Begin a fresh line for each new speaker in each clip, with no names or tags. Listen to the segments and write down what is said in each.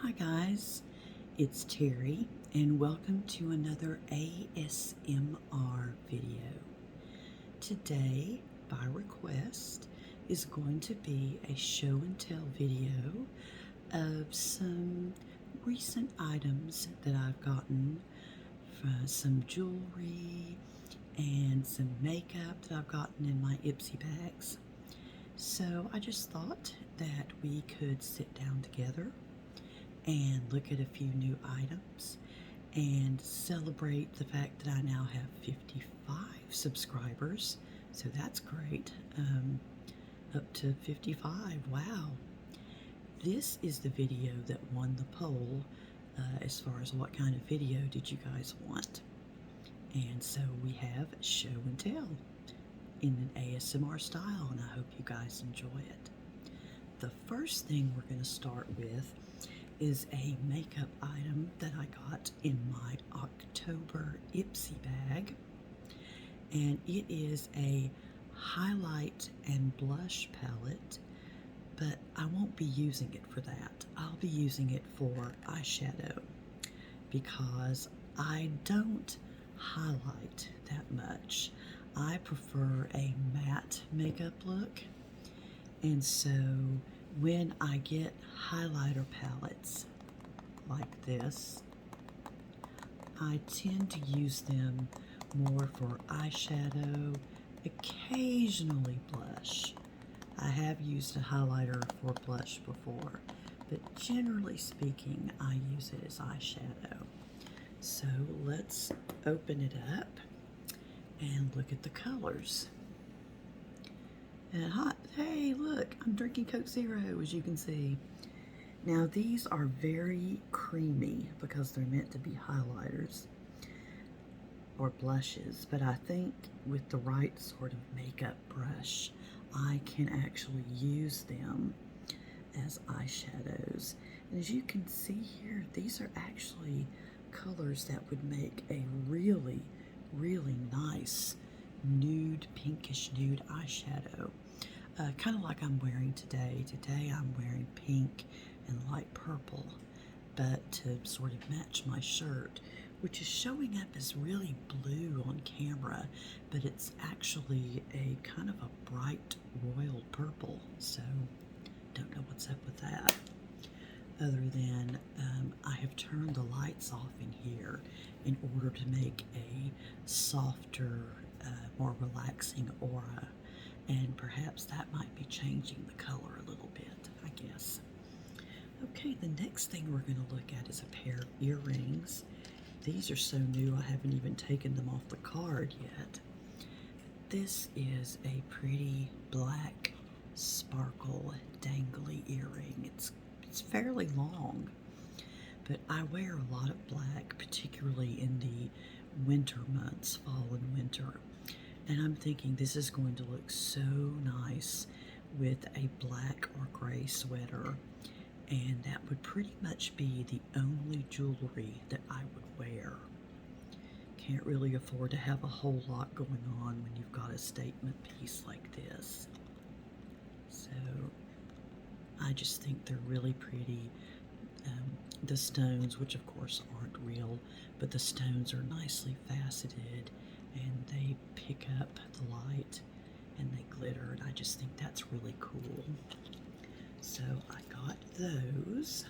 Hi guys, it's Terry and welcome to another ASMR video. Today, by request, is going to be a show and tell video of some recent items that I've gotten, some jewelry and some makeup that I've gotten in my Ipsy bags. So I just thought that we could sit down together and look at a few new items and celebrate the fact that I now have 55 subscribers. So that's great. Up to 55. Wow. This is the video that won the poll as far as what kind of video did you guys want. And so we have show and tell in an ASMR style, and I hope you guys enjoy it. The first thing we're going to start with is a makeup item that I got in my October Ipsy bag, and it is a highlight and blush palette, but I won't be using it for that. I'll be using it for eyeshadow because I don't highlight that much. I prefer a matte makeup look, and so when I get highlighter palettes like this, I tend to use them more for eyeshadow, occasionally blush. I have used a highlighter for blush before, but generally speaking, I use it as eyeshadow. So let's open it up and look at the colors. And hey, look, I'm drinking Coke Zero, as you can see. Now, these are very creamy because they're meant to be highlighters or blushes, but I think with the right sort of makeup brush, I can actually use them as eyeshadows. And as you can see here, these are actually colors that would make a really, really nice nude, pinkish nude eyeshadow. Kind of like I'm wearing today. Today I'm wearing pink and light purple, but to sort of match my shirt, which is showing up as really blue on camera, but it's actually a kind of a bright royal purple, so don't know what's up with that. Other than I have turned the lights off in here in order to make a softer, more relaxing aura, and perhaps that might be changing the color a little bit, I guess. Okay, the next thing we're going to look at is a pair of earrings. These are so new I haven't even taken them off the card yet. This is a pretty black sparkle dangly earring. It's fairly long, but I wear a lot of black, particularly in the winter months, fall and winter. And I'm thinking this is going to look so nice with a black or gray sweater. And that would pretty much be the only jewelry that I would wear. Can't really afford to have a whole lot going on when you've got a statement piece like this. So I just think they're really pretty. The stones, which of course aren't real, but the stones are nicely faceted and they pick up the light and they glitter, and I just think that's really cool. So I got those,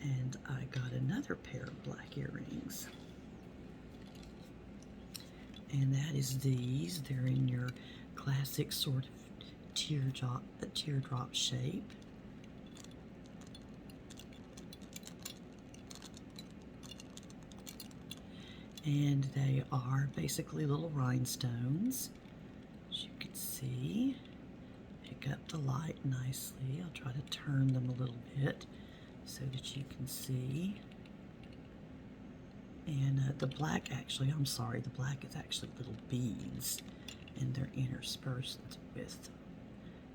and I got another pair of black earrings, and that is these. They're in your classic sort of teardrop shape. And they are basically little rhinestones, as you can see. Pick up the light nicely. I'll try to turn them a little bit so that you can see. And the black, actually, I'm sorry, the black is actually little beads, and they're interspersed with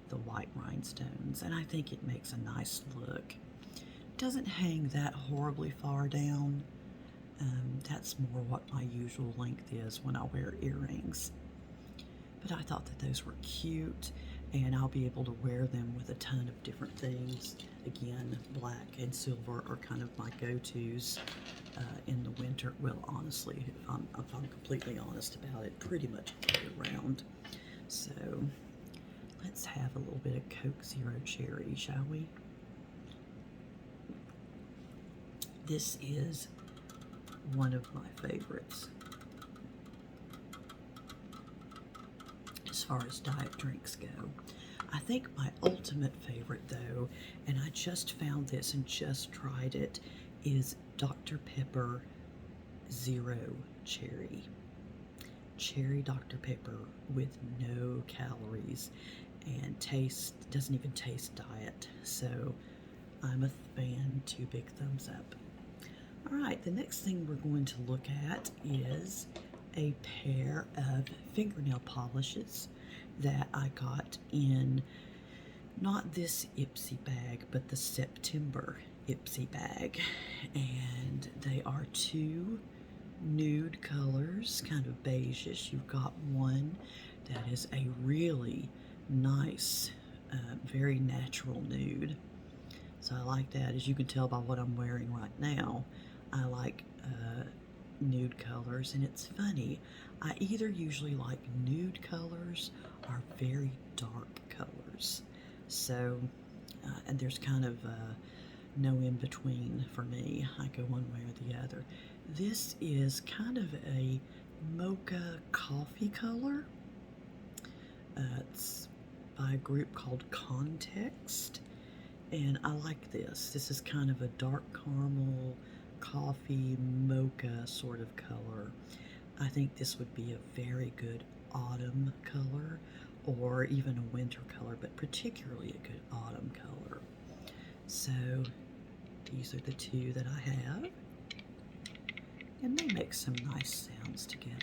the white rhinestones, and I think it makes a nice look. It doesn't hang that horribly far down. That's more what my usual length is when I wear earrings. But I thought that those were cute. and I'll be able to wear them with a ton of different things. Again, black and silver are kind of my go-tos in the winter. Well, honestly, if I'm completely honest about it, pretty much year round. So let's have a little bit of Coke Zero Cherry, shall we? This is one of my favorites as far as diet drinks go. I think my ultimate favorite, though, and I just found this and just tried it, is Dr. Pepper Zero Cherry. Cherry Dr. Pepper with no calories and doesn't even taste diet. So I'm a fan, 2 big thumbs up. All right, the next thing we're going to look at is a pair of fingernail polishes that I got in not this Ipsy bag, but the September Ipsy bag. And they are 2 nude colors, kind of beigeish. You've got one that is a really nice, very natural nude. So I like that. As you can tell by what I'm wearing right now, I like nude colors. And it's funny, I either usually like nude colors or very dark colors. So, and there's kind of no in between for me. I go one way or the other. This is kind of a mocha coffee color. It's by a group called Context. And I like this. This is kind of a dark caramel, coffee, mocha sort of color. I think this would be a very good autumn color or even a winter color, but particularly a good autumn color. So these are the 2 that I have, and they make some nice sounds together.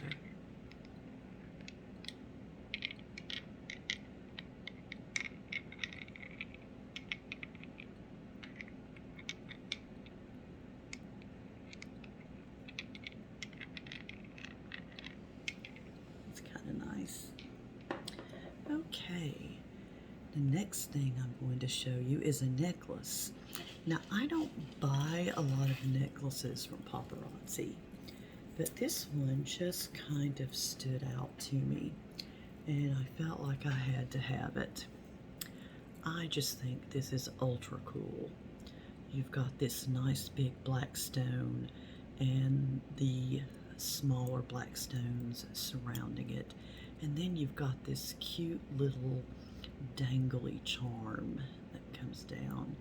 Okay, the next thing I'm going to show you is a necklace. Now, I don't buy a lot of necklaces from Paparazzi, but this one just kind of stood out to me, and I felt like I had to have it. I just think this is ultra cool. You've got this nice big black stone and the smaller black stones surrounding it. And then you've got this cute little dangly charm that comes down.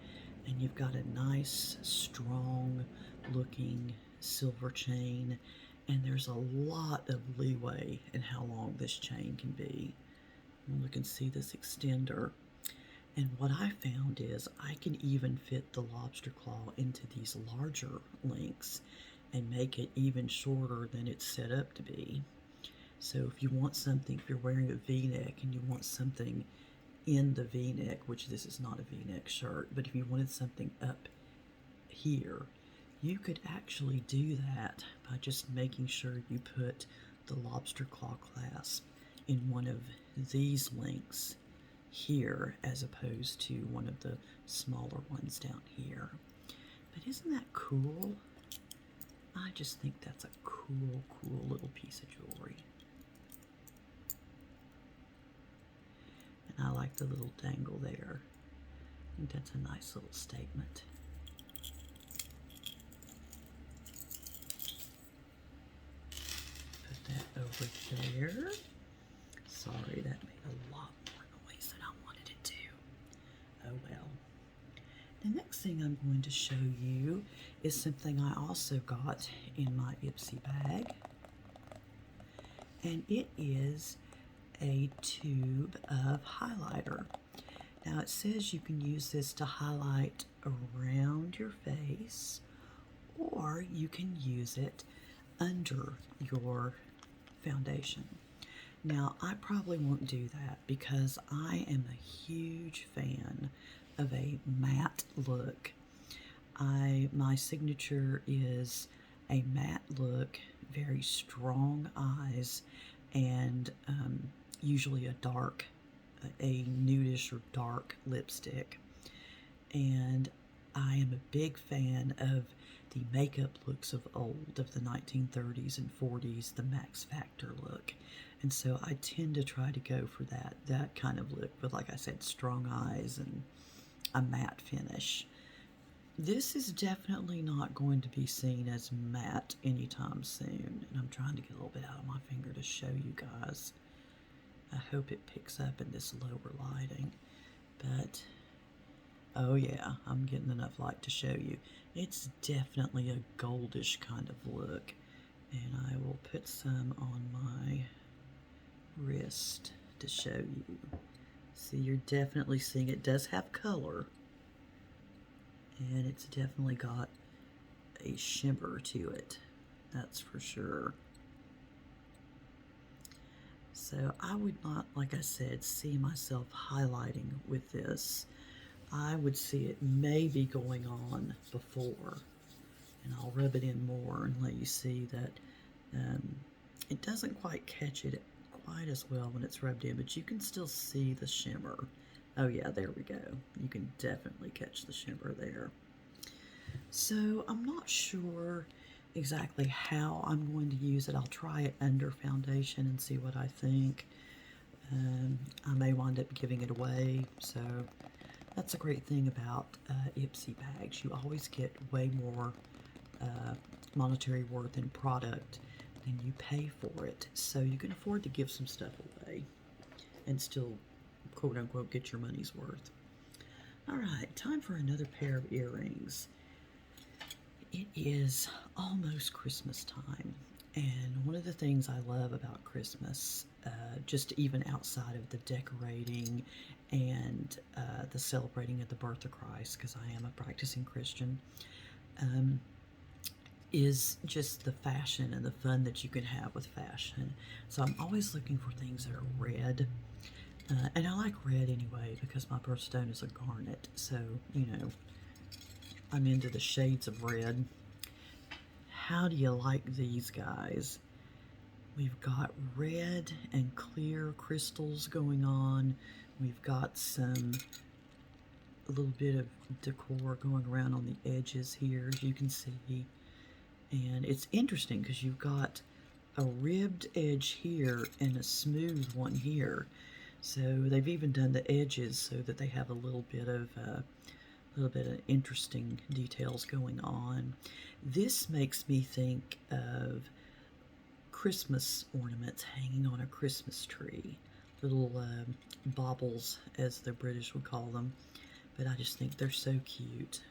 And you've got a nice, strong looking silver chain. And there's a lot of leeway in how long this chain can be. And you can see this extender. And what I found is I can even fit the lobster claw into these larger links and make it even shorter than it's set up to be. So if you want something, if you're wearing a V-neck and you want something in the V-neck, which this is not a V-neck shirt, but if you wanted something up here, you could actually do that by just making sure you put the lobster claw clasp in one of these links here as opposed to one of the smaller ones down here. But isn't that cool? I just think that's a cool, cool little piece of jewelry. And I like the little dangle there. I think that's a nice little statement. Put that over there. Sorry, that made a lot more noise than I wanted it to. Oh well. The next thing I'm going to show you is something I also got in my Ipsy bag. And it is a tube of highlighter. Now it says you can use this to highlight around your face, or you can use it under your foundation. Now I probably won't do that because I am a huge fan of a matte look. My signature is a matte look, very strong eyes, and usually a dark a nudish or dark lipstick. And I am a big fan of the makeup looks of old, of the 1930s and 40s, the Max Factor look. And so I tend to try to go for that kind of look with, like I said, strong eyes and a matte finish. This is definitely not going to be seen as matte anytime soon. And I'm trying to get a little bit out of my finger to show you guys. I hope it picks up in this lower lighting. But, oh yeah, I'm getting enough light to show you. It's definitely a goldish kind of look. And I will put some on my wrist to show you. See, you're definitely seeing it does have color. And it's definitely got a shimmer to it. That's for sure. So I would not, like I said, see myself highlighting with this. I would see it maybe going on before. And I'll rub it in more and let you see that it doesn't quite catch it quite as well when it's rubbed in, but you can still see the shimmer. Oh yeah, there we go. You can definitely catch the shimmer there. So I'm not sure exactly how I'm going to use it. I'll try it under foundation and see what I think. I may wind up giving it away, so that's a great thing about Ipsy bags. You always get way more monetary worth in product than you pay for it, so you can afford to give some stuff away and still, quote-unquote, get your money's worth. All right, time for another pair of earrings. It is almost Christmas time, and one of the things I love about Christmas, just even outside of the decorating and the celebrating of the birth of Christ, because I am a practicing Christian, is just the fashion and the fun that you can have with fashion. So I'm always looking for things that are red. And I like red anyway because my birthstone is a garnet. So, you know, I'm into the shades of red. How do you like these guys? We've got red and clear crystals going on. We've got a little bit of decor going around on the edges here, as you can see. And it's interesting because you've got a ribbed edge here and a smooth one here. So they've even done the edges so that they have a little bit of interesting details going on. This makes me think of Christmas ornaments hanging on a Christmas tree. Little baubles, as the British would call them. But I just think they're so cute.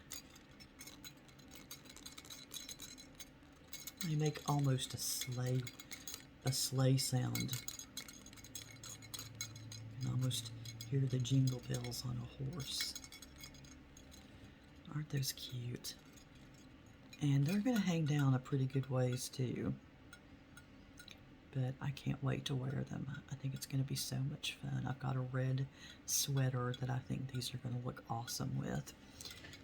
They make almost a sleigh sound. You can almost hear the jingle bells on a horse. Aren't those cute? And they're going to hang down a pretty good ways too. But I can't wait to wear them. I think it's going to be so much fun. I've got a red sweater that I think these are going to look awesome with.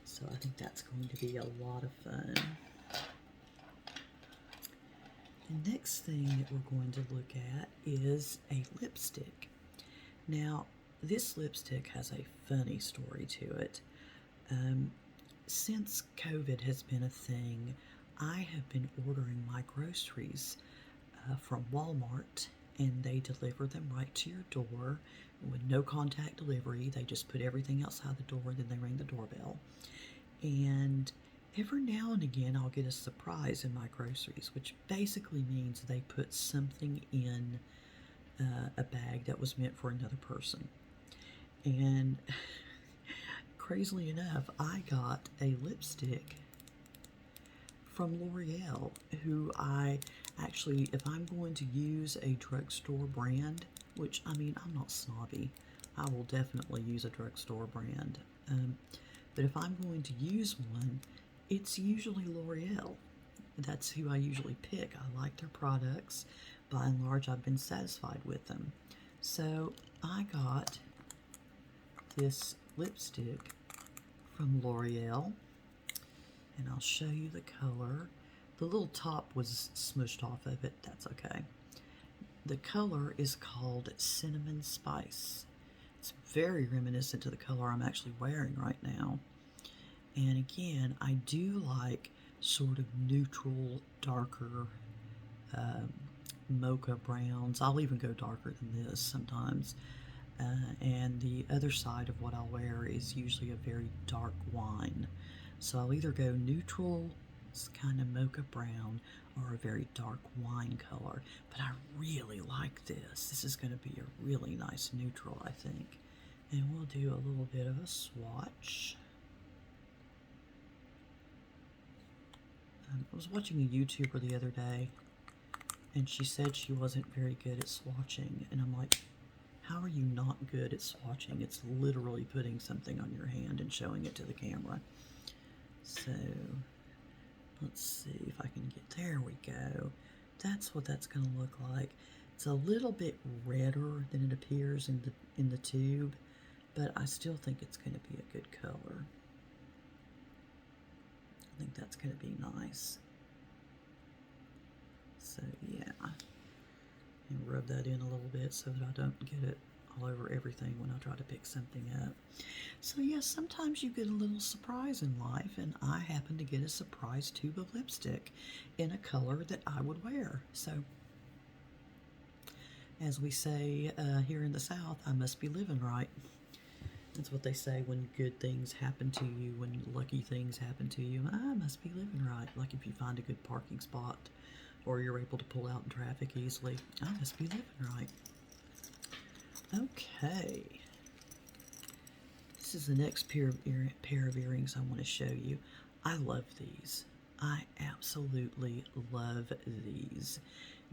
So I think that's going to be a lot of fun. The next thing that we're going to look at is a lipstick. Now, this lipstick has a funny story to it. Since COVID has been a thing, I have been ordering my groceries from Walmart, and they deliver them right to your door with no contact delivery. They just put everything outside the door, and then they ring the doorbell. And every now and again, I'll get a surprise in my groceries, which basically means they put something in a bag that was meant for another person. And crazily enough, I got a lipstick from L'Oreal, who I actually, if I'm going to use a drugstore brand, which, I mean, I'm not snobby, I will definitely use a drugstore brand. But if I'm going to use one, it's usually L'Oreal. That's who I usually pick. I like their products. By and large, I've been satisfied with them. So I got this lipstick from L'Oreal, and I'll show you the color. The little top was smushed off of it. That's okay. The color is called Cinnamon Spice. very reminiscent to the color I'm actually wearing right now. And again, I do like sort of neutral, darker mocha browns. I'll even go darker than this sometimes. And the other side of what I'll wear is usually a very dark wine. So I'll either go neutral, kind of mocha brown, or a very dark wine color. But I really like this. This is going to be a really nice neutral, I think. And we'll do a little bit of a swatch. I was watching a YouTuber the other day, and she said she wasn't very good at swatching. And I'm like, how are you not good at swatching? It's literally putting something on your hand and showing it to the camera. So, let's see if I can get, there we go. That's what that's going to look like. It's a little bit redder than it appears in the tube, but I still think it's going to be a good color. I think that's going to be nice. So yeah, and rub that in a little bit so that I don't get it all over everything when I try to pick something up. So yes, sometimes you get a little surprise in life, and I happen to get a surprise tube of lipstick in a color that I would wear. So, as we say here in the South, I must be living right. That's what they say when good things happen to you, when lucky things happen to you. I must be living right. Like if you find a good parking spot, or you're able to pull out in traffic easily. I must be living right. Okay. This is the next pair of earrings I want to show you. I love these. I absolutely love these.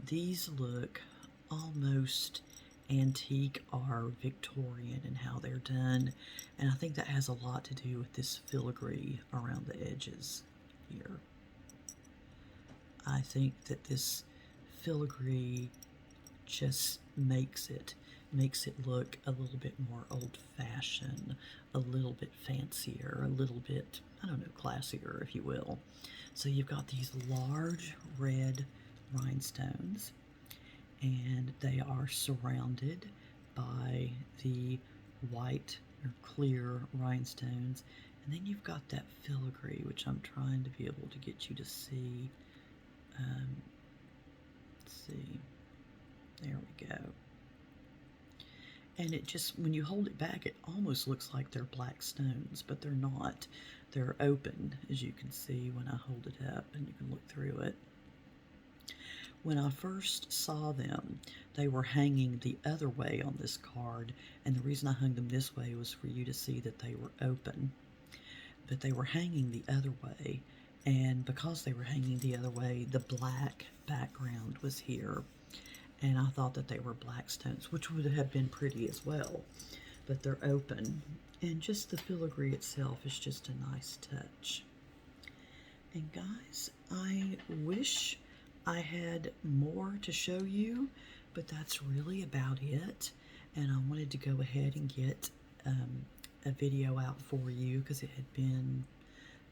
These look almost antique or Victorian in how they're done, and I think that has a lot to do with this filigree around the edges here. I think that this filigree just makes it look a little bit more old-fashioned, a little bit fancier, a little bit, I don't know, classier, if you will. So you've got these large red rhinestones, and they are surrounded by the white or clear rhinestones, and then you've got that filigree, which I'm trying to be able to get you to see. Let's see, there we go. And it just, when you hold it back, it almost looks like they're black stones, but they're not. They're open, as you can see when I hold it up, and you can look through it. When I first saw them, they were hanging the other way on this card, and the reason I hung them this way was for you to see that they were open. But they were hanging the other way, and because they were hanging the other way, the black background was here. And I thought that they were black stones, which would have been pretty as well. But they're open, and just the filigree itself is just a nice touch. And guys, I wish I had more to show you, but that's really about it. And I wanted to go ahead and get a video out for you because it had been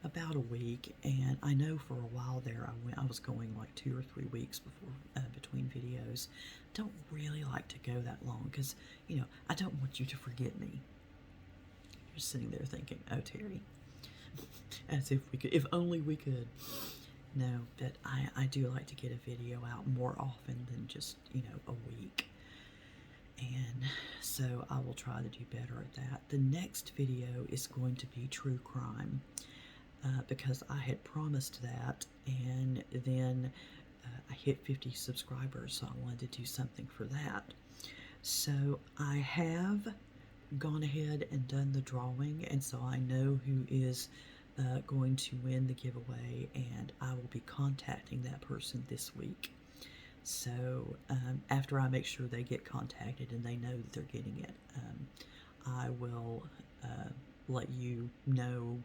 about a week, and I know for a while there I was going like 2 or 3 weeks before between videos. Don't really like to go that long because, you know, I don't want you to forget me. You're sitting there thinking, oh Terry, as if we could, if only we could. No, but I do like to get a video out more often than just, you know, a week. And so I will try to do better at that. The next video is going to be true crime. Because I had promised that, and then I hit 50 subscribers, so I wanted to do something for that. So I have gone ahead and done the drawing, and so I know who is going to win the giveaway, and I will be contacting that person this week. So after I make sure they get contacted and they know that they're getting it, I will let you know.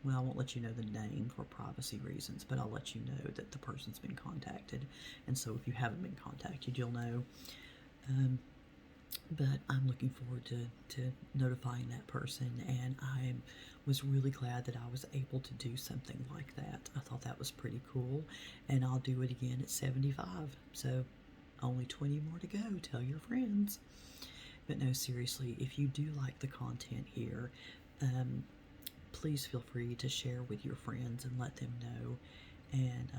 Well, I won't let you know the name for privacy reasons, but I'll let you know that the person's been contacted. And so if you haven't been contacted, you'll know. But I'm looking forward to notifying that person, and I was really glad that I was able to do something like that. I thought that was pretty cool, and I'll do it again at 75. So only 20 more to go. Tell your friends. But no, seriously, if you do like the content here, please feel free to share with your friends and let them know, and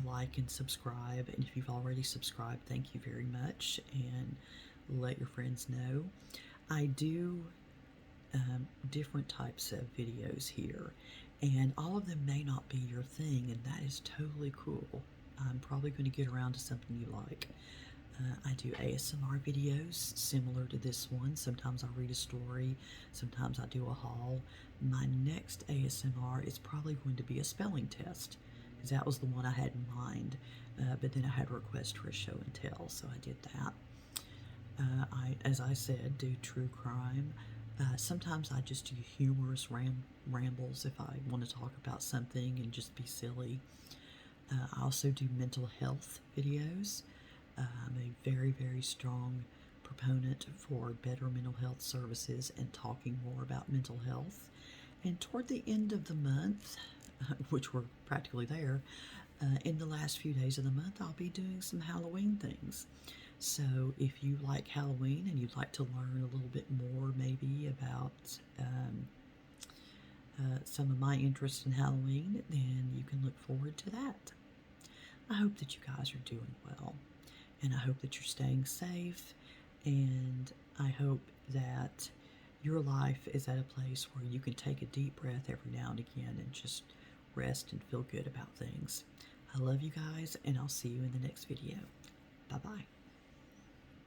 like and subscribe. And if you've already subscribed, thank you very much, and let your friends know. I do different types of videos here, and all of them may not be your thing, and that is totally cool. I'm probably going to get around to something you like. I do ASMR videos similar to this one. Sometimes I'll read a story, sometimes I do a haul. My next ASMR is probably going to be a spelling test, because that was the one I had in mind, but then I had a request for a show and tell, so I did that. As I said, do true crime. Sometimes I just do humorous rambles if I want to talk about something and just be silly. I also do mental health videos. I'm a very, very strong proponent for better mental health services and talking more about mental health. And toward the end of the month, which we're practically there, in the last few days of the month, I'll be doing some Halloween things. So if you like Halloween and you'd like to learn a little bit more maybe about some of my interest in Halloween, then you can look forward to that. I hope that you guys are doing well, and I hope that you're staying safe, and I hope that your life is at a place where you can take a deep breath every now and again and just rest and feel good about things. I love you guys, and I'll see you in the next video. Bye-bye.